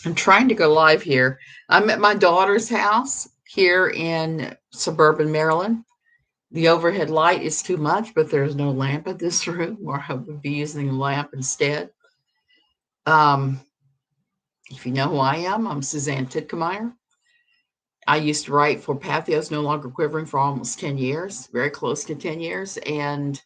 I'm trying to go live here. I'm at my daughter's house here in suburban Maryland. The overhead light is too much, but there's no lamp in this room, or I would be using a lamp instead. Um, if you know who I am, I'm Suzanne Titkemeyer. I used to write for Pathos No Longer Quivering for almost 10 years, very close to 10 years. And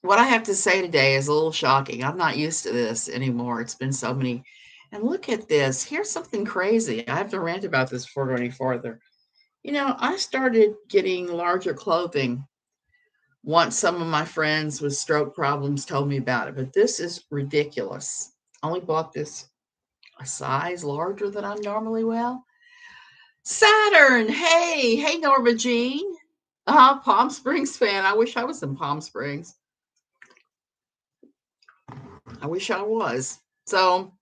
what I have to say today is a little shocking. I'm not used to this anymore. It's been so many. And look at this. Here's something crazy. I have to rant about this before going any further. I started getting larger clothing once some of my friends with stroke problems told me about it, but this is ridiculous. I only bought this a size larger than I normally will. Saturn, hey, Norma Jean. Palm Springs fan. I wish I was in Palm Springs. I wish I was. So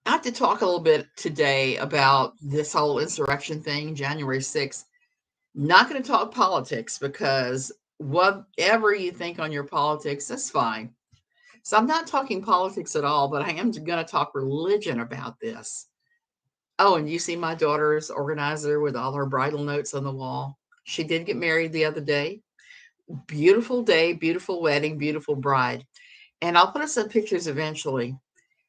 I have to talk a little bit today about this whole insurrection thing, January 6th. Not going to talk politics because whatever you think on your politics, that's fine. So I'm not talking politics at all, but I am going to talk religion about this. Oh, and you see my daughter's organizer with all her bridal notes on the wall. She did get married the other day. Beautiful day, beautiful wedding, beautiful bride. And I'll put up some pictures eventually.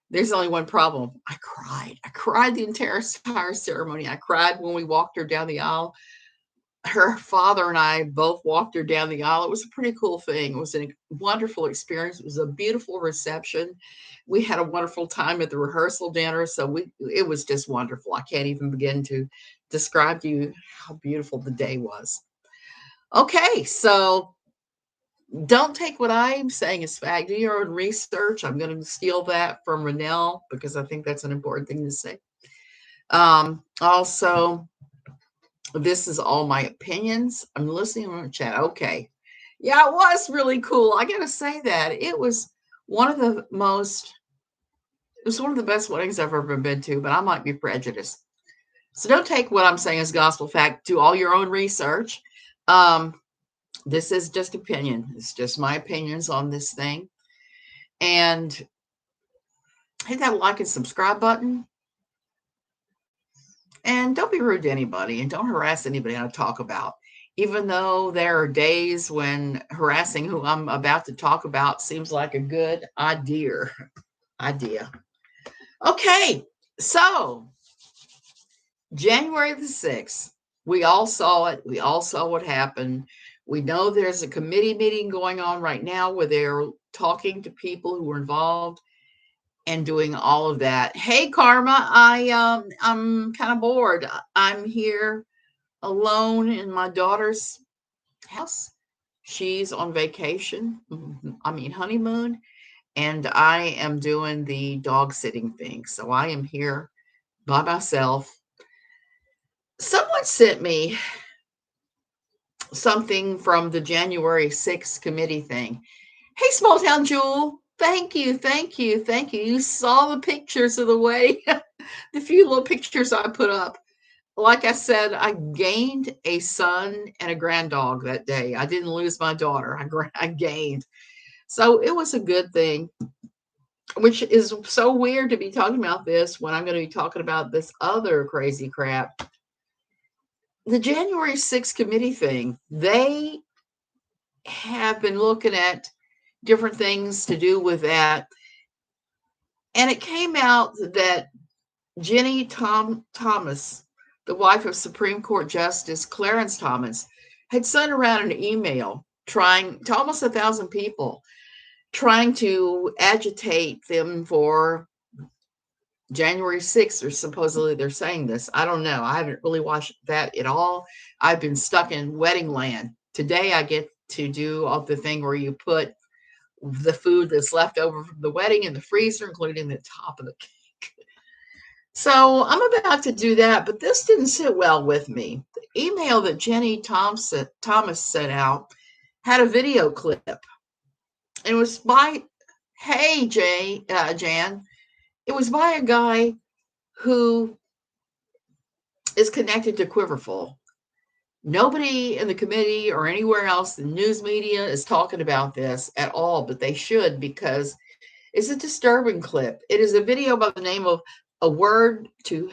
There's only one problem. I cried. I cried the entire ceremony. I cried when we walked her down the aisle. Her father and I both walked her down the aisle. It was a pretty cool thing. It was a wonderful experience. It was a beautiful reception. We had a wonderful time at the rehearsal dinner. So it was just wonderful. I can't even begin to describe to you how beautiful the day was. Okay, so don't take what I'm saying as fact. Do your own research. I'm going to steal that from Renelle because I think that's an important thing to say. Also, this is all my opinions. I'm listening on the chat. Okay. Yeah, it was really cool. I got to say that. It was one of the best weddings I've ever been to, but I might be prejudiced. So don't take what I'm saying as gospel fact. Do all your own research. This is just opinion. It's just my opinions on this thing. And hit that like and subscribe button. And don't be rude to anybody and don't harass anybody I talk about. Even though there are days when harassing who I'm about to talk about seems like a good idea. Okay, so January the 6th, we all saw it. We all saw what happened. We know there's a committee meeting going on right now where they're talking to people who were involved and doing all of that. Hey, Karma, I'm kind of bored. I'm here alone in my daughter's house. She's on vacation. Honeymoon, and I am doing the dog sitting thing. So I am here by myself. Someone sent me something from the January 6th committee thing. Hey, Small Town Jewel. Thank you. You saw the pictures of the way, the few little pictures I put up. Like I said, I gained a son and a granddog that day. I didn't lose my daughter. I gained. So it was a good thing, which is so weird to be talking about this when I'm going to be talking about this other crazy crap. The January 6th committee thing, they have been looking at different things to do with that. And it came out that Ginni Thomas, the wife of Supreme Court Justice Clarence Thomas, had sent around an email trying to almost 1,000 people, trying to agitate them for January 6th, or supposedly they're saying this. I don't know. I haven't really watched that at all. I've been stuck in wedding land. Today I get to do all the thing where you put the food that's left over from the wedding in the freezer, including the top of the cake. So I'm about to do that, but this didn't sit well with me. The email that Ginni Thomas sent out had a video clip. It was by, hey, Jan, it was by a guy who is connected to Quiverfull. Nobody in the committee or anywhere else, the news media is talking about this at all, but they should, because is a disturbing clip. It is a video by the name of A Word to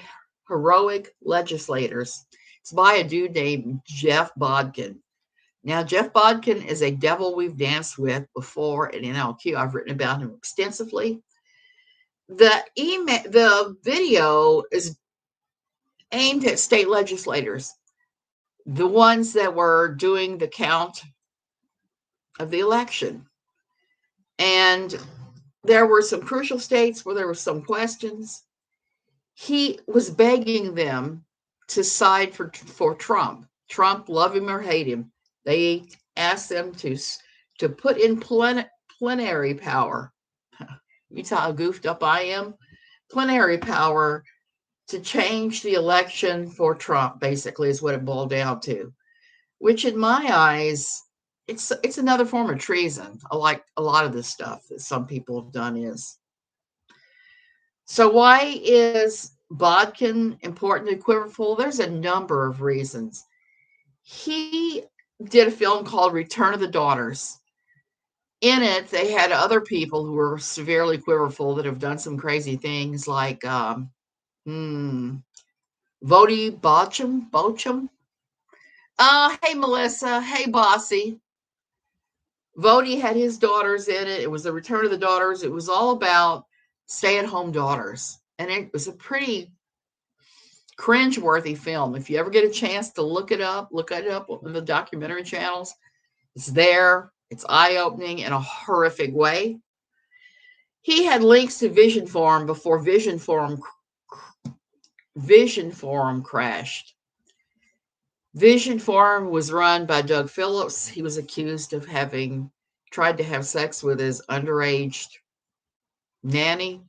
Heroic Legislators. It's by a dude named Jeff Bodkin. Now, Jeff Bodkin is a devil we've danced with before at NLQ. I've written about him extensively. The video is aimed at state legislators, the ones that were doing the count of the election. And there were some crucial states where there were some questions. He was begging them to side for Trump. Trump, love him or hate him. They asked them to put in plenary power. You tell how goofed up I am. Plenary power to change the election for Trump, basically, is what it boiled down to. Which, in my eyes, it's another form of treason. Like a lot of this stuff that some people have done is. So why is Bodkin important to Quiverfull? There's a number of reasons. He did a film called Return of the Daughters. In it, they had other people who were severely Quiverfull that have done some crazy things, like Vody Bochum. Hey, Melissa. Hey, Bossy. Vody had his daughters in it. It was the Return of the Daughters. It was all about stay-at-home daughters. And it was a pretty cringe-worthy film. If you ever get a chance to look it up on the documentary channels. It's there. It's eye-opening in a horrific way. He had links to Vision Forum before Vision Forum crashed. Vision Forum was run by Doug Phillips. He was accused of having tried to have sex with his underage nanny,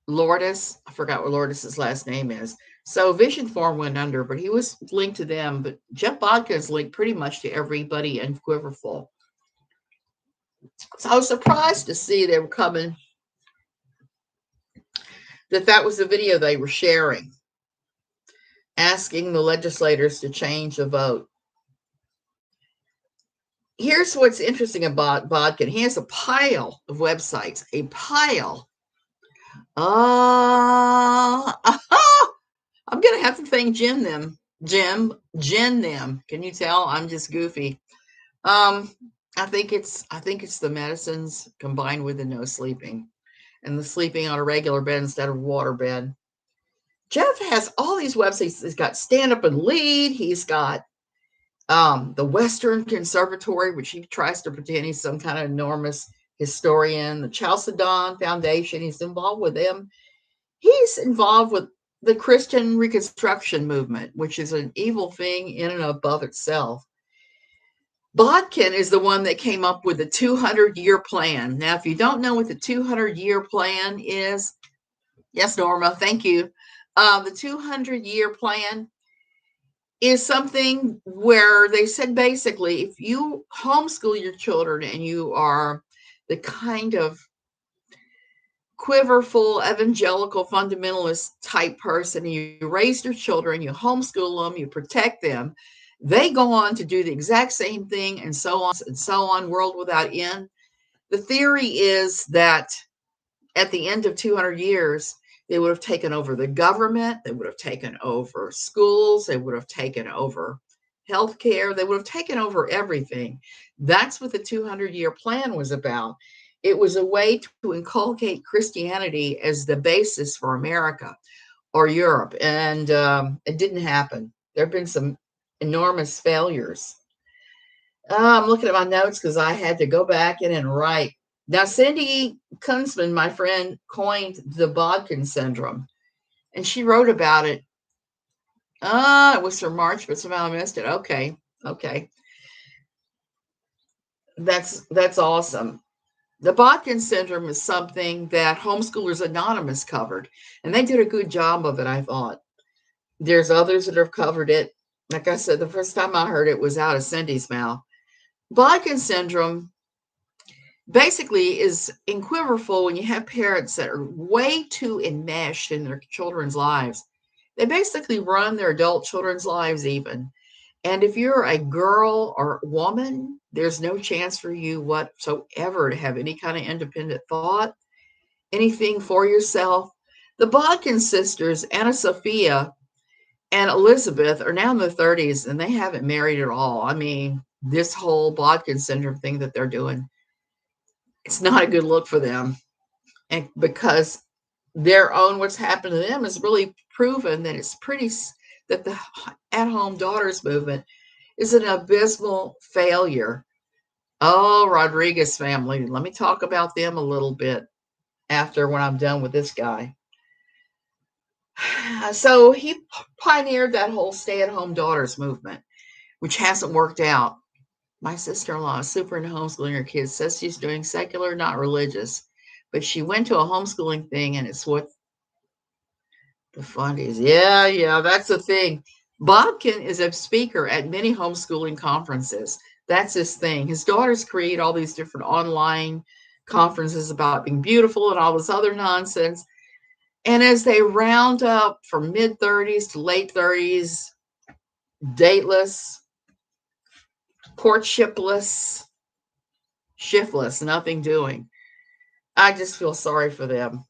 Lourdes. I forgot what Lourdes's last name is. So Vision Forum went under, but he was linked to them. But Jeff Bodkin is linked pretty much to everybody in Quiverfull. So I was surprised to see they were coming, that was the video they were sharing, asking the legislators to change the vote. Here's what's interesting about Bodkin. He has a pile of websites, a pile. I'm going to have to thank Jen them. Can you tell? I'm just goofy. I think it's the medicines combined with the no sleeping and the sleeping on a regular bed instead of a water bed. Jeff has all these websites. He's got Stand Up and Lead. He's got the Western Conservatory, which he tries to pretend he's some kind of enormous historian. The Chalcedon Foundation, he's involved with them. He's involved with the Christian Reconstruction movement, which is an evil thing in and above itself. Bodkin is the one that came up with the 200-year plan. Now, if you don't know what the 200-year plan is, yes, Norma, thank you. The 200-year plan is something where they said basically, if you homeschool your children and you are the kind of Quiverfull evangelical fundamentalist type person, you raise your children, you homeschool them, you protect them, they go on to do the exact same thing, and so on, world without end. The theory is that at the end of 200 years, they would have taken over the government, they would have taken over schools, they would have taken over healthcare, they would have taken over everything. That's what the 200-year plan was about. It was a way to inculcate Christianity as the basis for America or Europe, and it didn't happen. There have been some enormous failures. I'm looking at my notes because I had to go back in and write. Now, Cindy Kunzman, my friend, coined the Bodkin syndrome, and she wrote about it. It was from March, but somehow I missed it. Okay. That's awesome. The Bodkin syndrome is something that Homeschoolers Anonymous covered, and they did a good job of it, I thought. There's others that have covered it. Like I said, the first time I heard it was out of Cindy's mouth. Bodkin syndrome basically is in Quiverfull when you have parents that are way too enmeshed in their children's lives. They basically run their adult children's lives even. And if you're a girl or woman, there's no chance for you whatsoever to have any kind of independent thought, anything for yourself. The Bodkin sisters, Anna Sophia and Elizabeth, are now in their 30s and they haven't married at all. I mean, this whole Bodkin syndrome thing that they're doing, it's not a good look for them. And because their own what's happened to them has really proven that that the at-home daughters movement is an abysmal failure. Oh, Rodriguez family. Let me talk about them a little bit after when I'm done with this guy. So he pioneered that whole stay-at-home daughters movement, which hasn't worked out. My sister-in-law is super into homeschooling her kids, says she's doing secular, not religious. But she went to a homeschooling thing, and it's what the fun is. Yeah, that's the thing. Bodkin is a speaker at many homeschooling conferences. That's his thing. His daughters create all these different online conferences about being beautiful and all this other nonsense. And as they round up from mid-30s to late 30s, dateless, courtshipless, shiftless, nothing doing, I just feel sorry for them.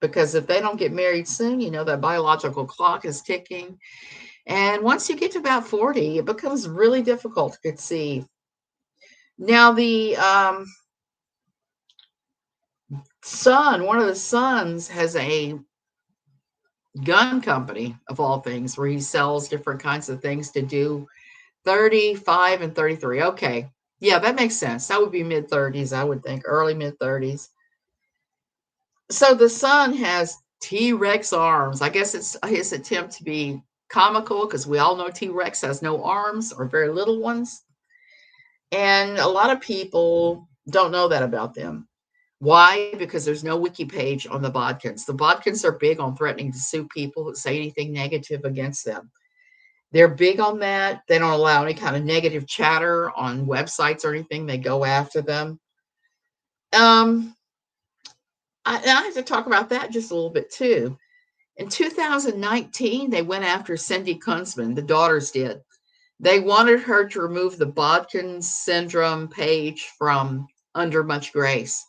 Because if they don't get married soon, that biological clock is ticking. And once you get to about 40, it becomes really difficult to conceive. Now, the one of the sons, has a gun company, of all things, where he sells different kinds of things to do 35 and 33. Okay. Yeah, that makes sense. That would be mid-30s, I would think, early mid-30s. So the son has T-Rex arms. I guess it's his attempt to be comical because we all know T-Rex has no arms or very little ones. And a lot of people don't know that about them. Why? Because there's no wiki page on the Bodkins. The Bodkins are big on threatening to sue people that say anything negative against them. They're big on that. They don't allow any kind of negative chatter on websites or anything. They go after them. I have to talk about that just a little bit too. In 2019, they went after Cindy Kunzman. The daughters did. They wanted her to remove the Bodkin syndrome page from Under Much Grace.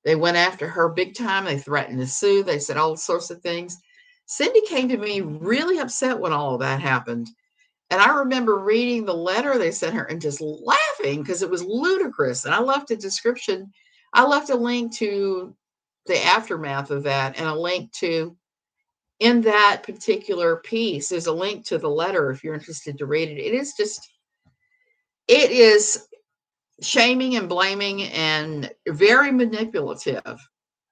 They went after her big time. They threatened to sue. They said all sorts of things. Cindy came to me really upset when all of that happened. And I remember reading the letter they sent her and just laughing because it was ludicrous. And I left a description. I left a link to the aftermath of that and a link to, in that particular piece, there's a link to the letter if you're interested to read it. It is shaming and blaming and very manipulative.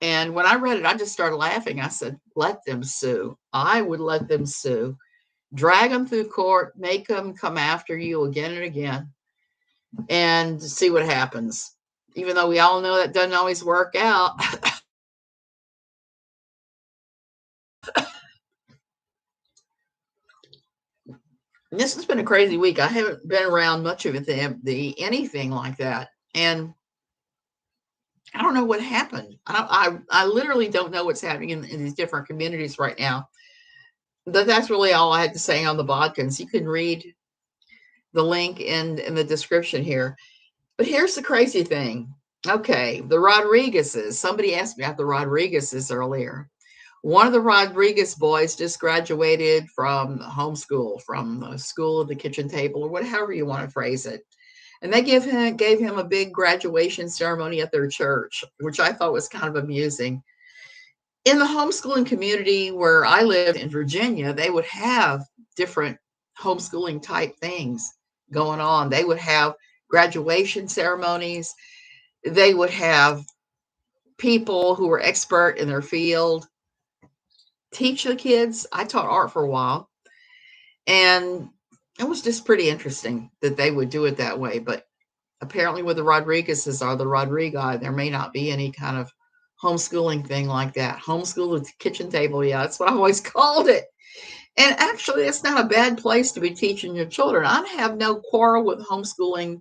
And when I read it, I just started laughing. I said, let them sue. I would let them sue. Drag them through court, make them come after you again and again, and see what happens. Even though we all know that doesn't always work out. This has been a crazy week. I haven't been around much of it, anything like that. And I don't know what happened. I literally don't know what's happening in these different communities right now. But that's really all I had to say on the Bodkins. You can read the link in the description here. But here's the crazy thing. Okay, the Rodriguezes. Somebody asked me about the Rodriguezes earlier. One of the Rodriguez boys just graduated from homeschool, from the school of the kitchen table, or whatever you want to phrase it. And they gave him a big graduation ceremony at their church, which I thought was kind of amusing. In the homeschooling community where I lived in Virginia, they would have different homeschooling type things going on. They would have graduation ceremonies. They would have people who were expert in their field teach the kids. I taught art for a while, and it was just pretty interesting that they would do it that way. But apparently with the Rodriguezes or the Rodriguez, there may not be any kind of homeschooling thing like that. Homeschool at the kitchen table. Yeah, that's what I always called it. And actually, it's not a bad place to be teaching your children. I have no quarrel with homeschooling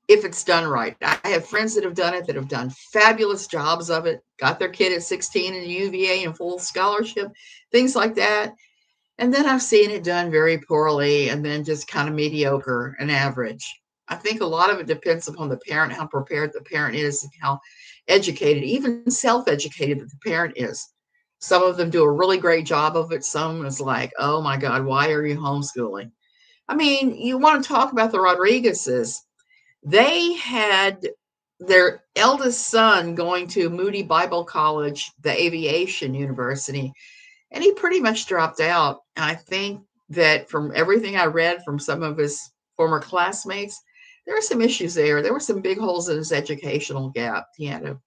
if it's done right. I have friends that have done it, that have done fabulous jobs of it, got their kid at 16 in UVA and full scholarship, things like that. And then I've seen it done very poorly and then just kind of mediocre and average. I think a lot of it depends upon the parent, how prepared the parent is, and how educated, even self-educated that the parent is. Some of them do a really great job of it. Some is like, oh my God, why are you homeschooling? I mean, you want to talk about the Rodriguezes. They had their eldest son going to Moody Bible College, the aviation university, and he pretty much dropped out. I think that from everything I read from some of his former classmates, there were some issues there. There were some big holes in his educational gap. He had a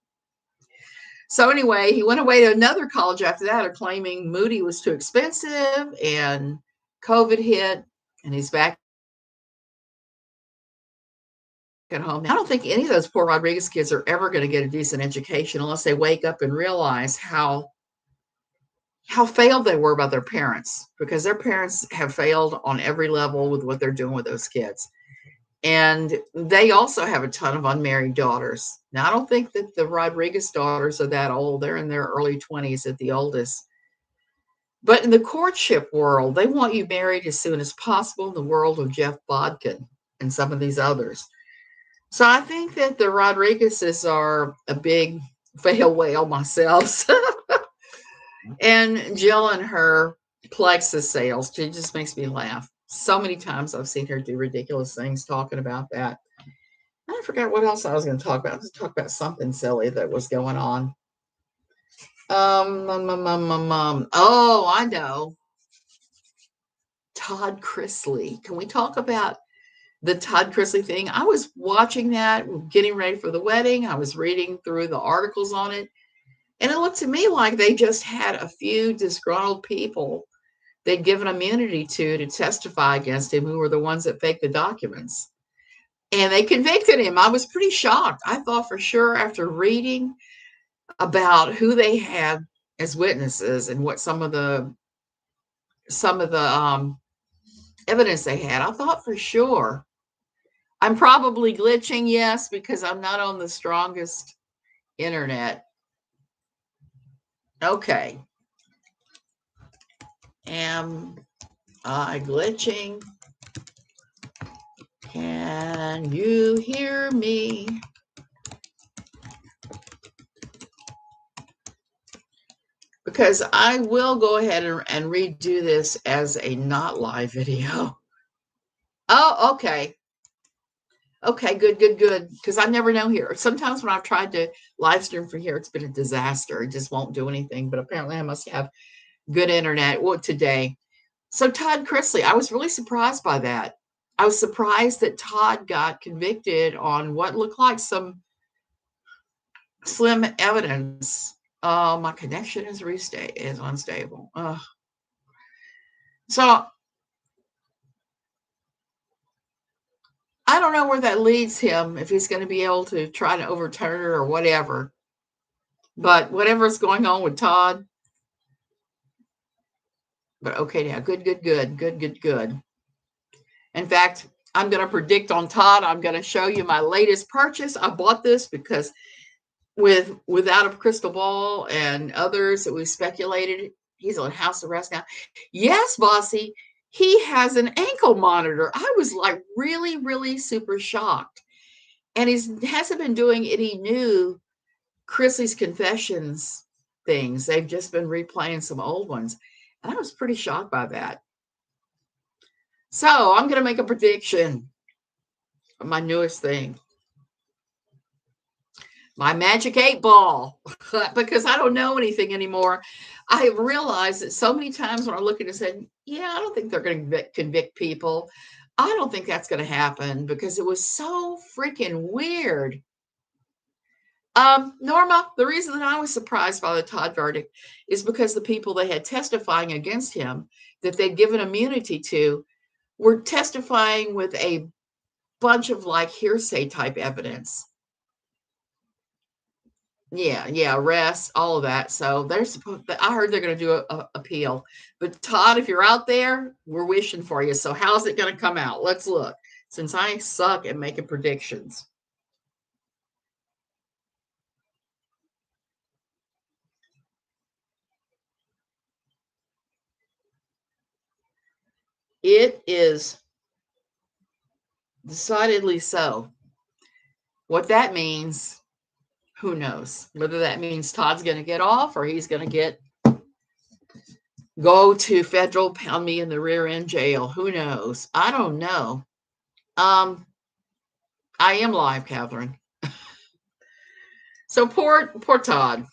So anyway, he went away to another college after that, claiming Moody was too expensive, and COVID hit, and he's back at home. I don't think any of those poor Rodriguez kids are ever going to get a decent education unless they wake up and realize how failed they were by their parents, because their parents have failed on every level with what they're doing with those kids. And they also have a ton of unmarried daughters. Now, I don't think that the Rodriguez daughters are that old. They're in their early 20s at the oldest. But in the courtship world, they want you married as soon as possible in the world of Jeff Bodkin and some of these others. So I think that the Rodriguezes are a big fail whale myself. And Jill and her Plexus sales, she just makes me laugh. So many times I've seen her do ridiculous things talking about that. I forgot what else I was going to talk about. I was going to talk about something silly that was going on. Oh, I know. Todd Chrisley. Can we talk about the Todd Chrisley thing? I was watching that, getting ready for the wedding. I was reading through the articles on it. And it looked to me like they just had a few disgruntled people they'd given immunity to testify against him, who were the ones that faked the documents. And they convicted him. I was pretty shocked. I thought for sure, after reading about who they had as witnesses and what some of the evidence they had, I thought for sure. I'm probably glitching, yes, because I'm not on the strongest internet. Okay. Am I glitching? Can you hear me? Because I will go ahead and redo this as a not live video. Oh, okay. Okay, good. Because I never know here. Sometimes when I've tried to live stream from here, it's been a disaster. It just won't do anything. But apparently I must have good internet. Well, today. So Todd Chrisley, I was really surprised by that. I was surprised that Todd got convicted on what looked like some slim evidence. My connection is unstable. So I don't know where that leads him, if he's going to be able to try to overturn it or whatever. But whatever's going on with Todd. But okay, now good. In fact, I'm going to predict on Todd. I'm going to show you my latest purchase. I bought this because without a crystal ball and others that we speculated, he's on house arrest now. Yes, bossy, he has an ankle monitor. I was like really super shocked. And he hasn't been doing any new Chrisley's Confessions things. They've just been replaying some old ones. And I was pretty shocked by that. So I'm going to make a prediction of my newest thing. My magic 8-ball, because I don't know anything anymore. I have realized that so many times when I look at it and said, yeah, I don't think they're going to convict people. I don't think that's going to happen because it was so freaking weird. Norma, the reason that I was surprised by the Todd verdict is because the people they had testifying against him that they'd given immunity to were testifying with a bunch of like hearsay type evidence. Yeah, arrests, all of that. So they're supposed. I heard they're going to do a appeal. But Todd, if you're out there, we're wishing for you. So how's it going to come out? Let's look. Since I suck at making predictions. It is decidedly so. What that means, who knows? Whether that means Todd's going to get off or he's going to go to federal, pound me in the rear end jail. Who knows? I don't know. I am live, Catherine. So poor Todd.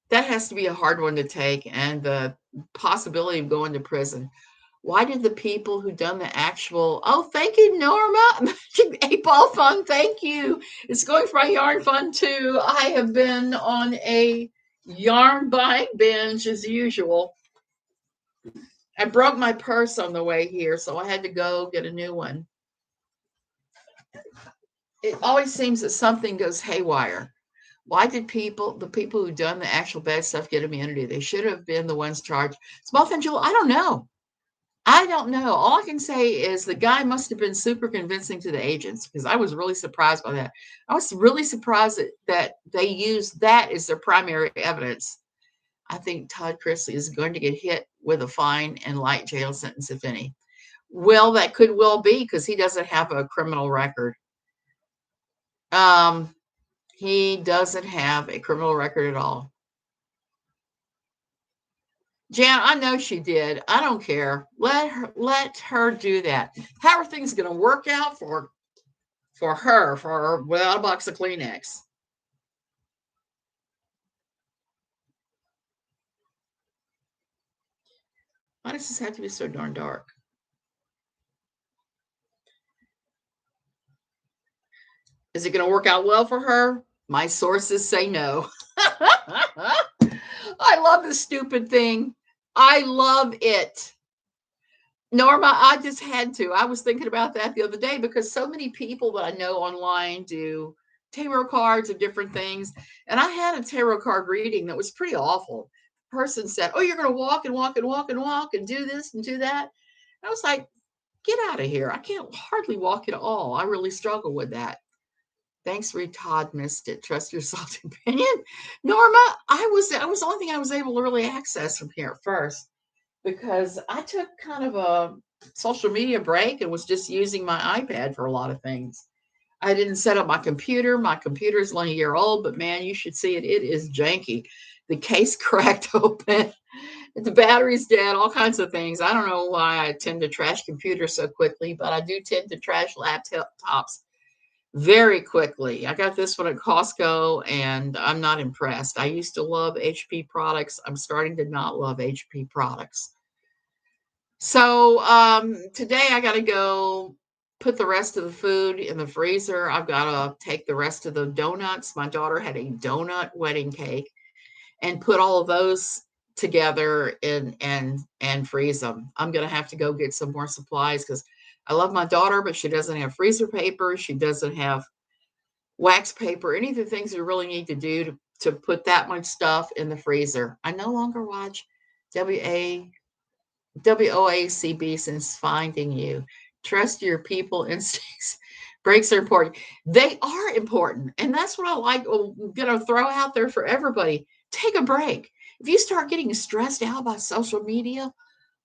That has to be a hard one to take, and the possibility of going to prison. Why did the people who done the actual, oh, thank you, Norma. 8-ball fun, thank you. It's going for my yarn fun too. I have been on a yarn buying binge as usual. I broke my purse on the way here, so I had to go get a new one. It always seems that something goes haywire. Why did the people who done the actual bad stuff get immunity? They should have been the ones charged. Small Fan Jewel, I don't know. All I can say is the guy must have been super convincing to the agents, because I was really surprised by that. I was really surprised that they used that as their primary evidence. I think Todd Chrisley is going to get hit with a fine and light jail sentence, if any. Well, that could well be, because he doesn't have a criminal record. He doesn't have a criminal record at all. Jan, I know she did. I don't care. Let her do that. How are things going to work out for her without a box of Kleenex? Why does this have to be so darn dark? Is it going to work out well for her? My sources say no. I love this stupid thing. I love it. Norma, I just had to. I was thinking about that the other day, because so many people that I know online do tarot cards of different things. And I had a tarot card reading that was pretty awful. The person said, oh, you're going to walk and walk and walk and walk and do this and do that. And I was like, get out of here. I can't hardly walk at all. I really struggle with that. Thanks, Reed. Todd missed it. Trust your salty opinion. Norma, that was the only thing I was able to really access from here at first, because I took kind of a social media break and was just using my iPad for a lot of things. I didn't set up my computer. My computer is only a year old, but man, you should see it. It is janky. The case cracked open. The battery's dead, all kinds of things. I don't know why I tend to trash computers so quickly, but I do tend to trash laptops very quickly. I got this one at Costco and I'm not impressed. I used to love HP products. I'm starting to not love HP products. So today I got to go put the rest of the food in the freezer. I've got to take the rest of the donuts. My daughter had a donut wedding cake, and put all of those together and freeze them. I'm going to have to go get some more supplies, because I love my daughter, but she doesn't have freezer paper. She doesn't have wax paper, any of the things you really need to do to put that much stuff in the freezer. I no longer watch WOACB since finding you. Trust your people instincts. Breaks are important. They are important. And that's what I like, throw out there for everybody. Take a break. If you start getting stressed out by social media,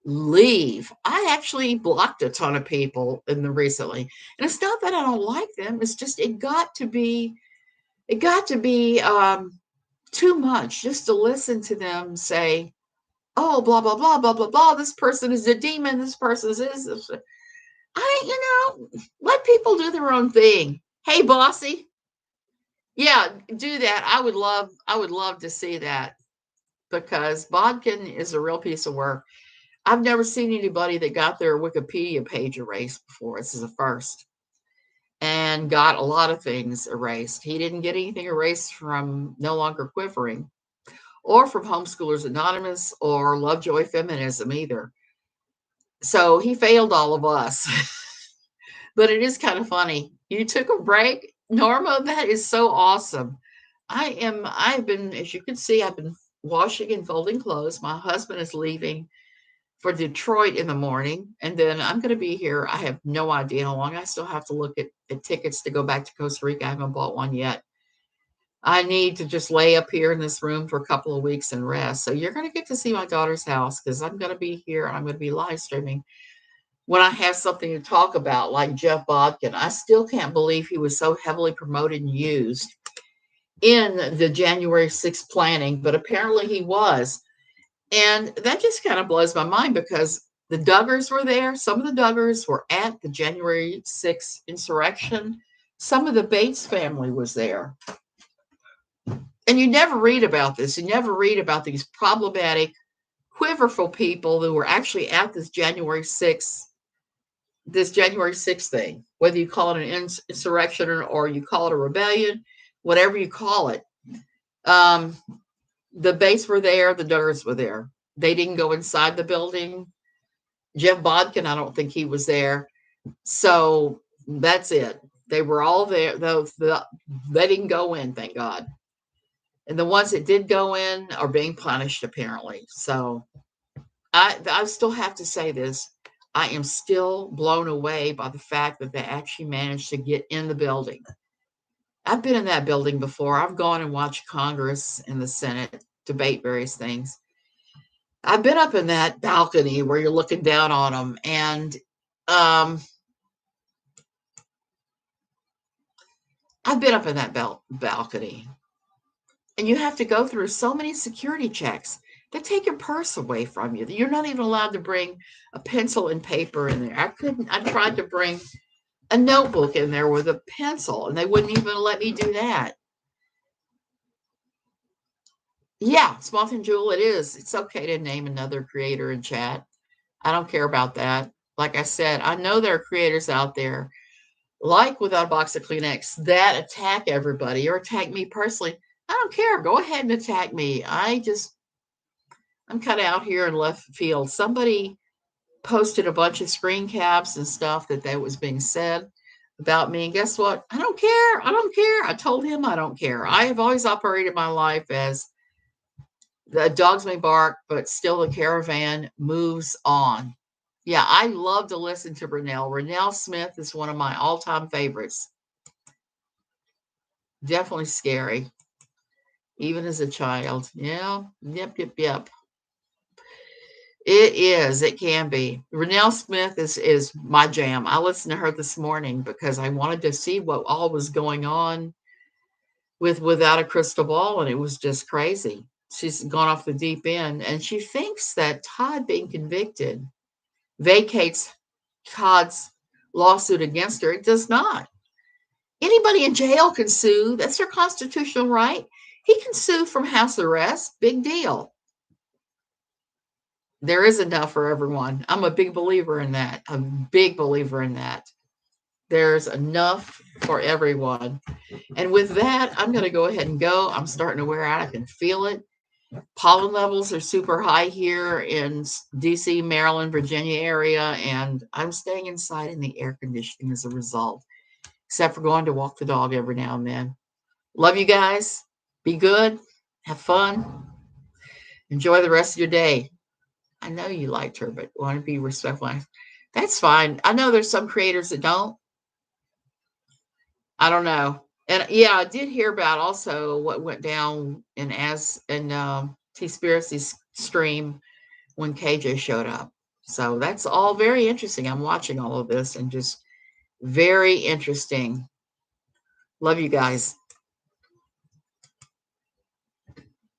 leave. I actually blocked a ton of people recently. And it's not that I don't like them. It's just it got to be too much just to listen to them say, oh, blah, blah, blah, blah, blah, blah. This person is a demon. This person is this. Let people do their own thing. Hey, bossy. Yeah, do that. I would love to see that, because Bodkin is a real piece of work. I've never seen anybody that got their Wikipedia page erased before. This is a first. And got a lot of things erased. He didn't get anything erased from No Longer Quivering, or from Homeschoolers Anonymous, or Lovejoy Feminism either. So he failed all of us. But it is kind of funny. You took a break, Norma. That is so awesome. I've been, as you can see, I've been washing and folding clothes. My husband is leaving for Detroit in the morning, and then I'm going to be here. I have no idea how long. I still have to look at tickets to go back to Costa Rica. I haven't bought one yet. I need to just lay up here in this room for a couple of weeks and rest. So you're going to get to see my daughter's house, because I'm going to be here and I'm going to be live streaming. when I have something to talk about, like Jeff Bodkin. I still can't believe he was so heavily promoted and used in the January 6th planning, but apparently he was. And that just kind of blows my mind because the Duggars were there. Some of the Duggars were at the January 6th insurrection. Some of the Bates family was there. And you never read about this. You never read about these problematic, quiverful people who were actually at this January 6th thing, whether you call it an insurrection or you call it a rebellion, whatever you call it. The Bates were there. The Duggars were there. They didn't go inside the building. Jeff Bodkin, I don't think he was there. So that's it. They were all there. They didn't go in, thank God. And the ones that did go in are being punished, apparently. So I still have to say this. I am still blown away by the fact that they actually managed to get in the building. I've been in that building before. I've gone and watched Congress and the Senate debate various things. I've been up in that balcony where you're looking down on them. And I've been up in that balcony. And you have to go through so many security checks. They take your purse away from you. You're not even allowed to bring a pencil and paper in there. I tried to bring a notebook in there with a pencil, and they wouldn't even let me do that. Yeah, Small Town Jewel, it is. It's okay to name another creator in chat. I don't care about that. Like I said, I know there are creators out there, like Without a Box of Kleenex, that attack everybody or attack me personally. I don't care. Go ahead and attack me. I'm kind of out here in left field. Somebody posted a bunch of screen caps and stuff that was being said about me. And guess what? I don't care. I don't care. I told him I don't care. I have always operated my life as the dogs may bark, but still the caravan moves on. Yeah, I love to listen to Renelle. Renelle Smith is one of my all-time favorites. Definitely scary. Even as a child. Yeah. Yep. It is. It can be. Renelle Smith is my jam. I listened to her this morning because I wanted to see what all was going on Without a Crystal Ball, and it was just crazy. She's gone off the deep end, and she thinks that Todd being convicted vacates Todd's lawsuit against her. It does not. Anybody in jail can sue. That's their constitutional right. He can sue from house arrest. Big deal. There is enough for everyone. I'm a big believer in that. A big believer in that. There's enough for everyone. And with that, I'm going to go ahead and go. I'm starting to wear out. I can feel it. Pollen levels are super high here in DC, Maryland, Virginia area, and I'm staying inside in the air conditioning as a result, except for going to walk the dog every now and then. Love you guys. Be good. Have fun. Enjoy the rest of your day. I know you liked her, but want to be respectful. That's fine. I know there's some creators that don't. I don't know. And yeah, I did hear about also what went down in T-Spiracy's stream when KJ showed up. So that's all very interesting. I'm watching all of this and just very interesting. Love you guys.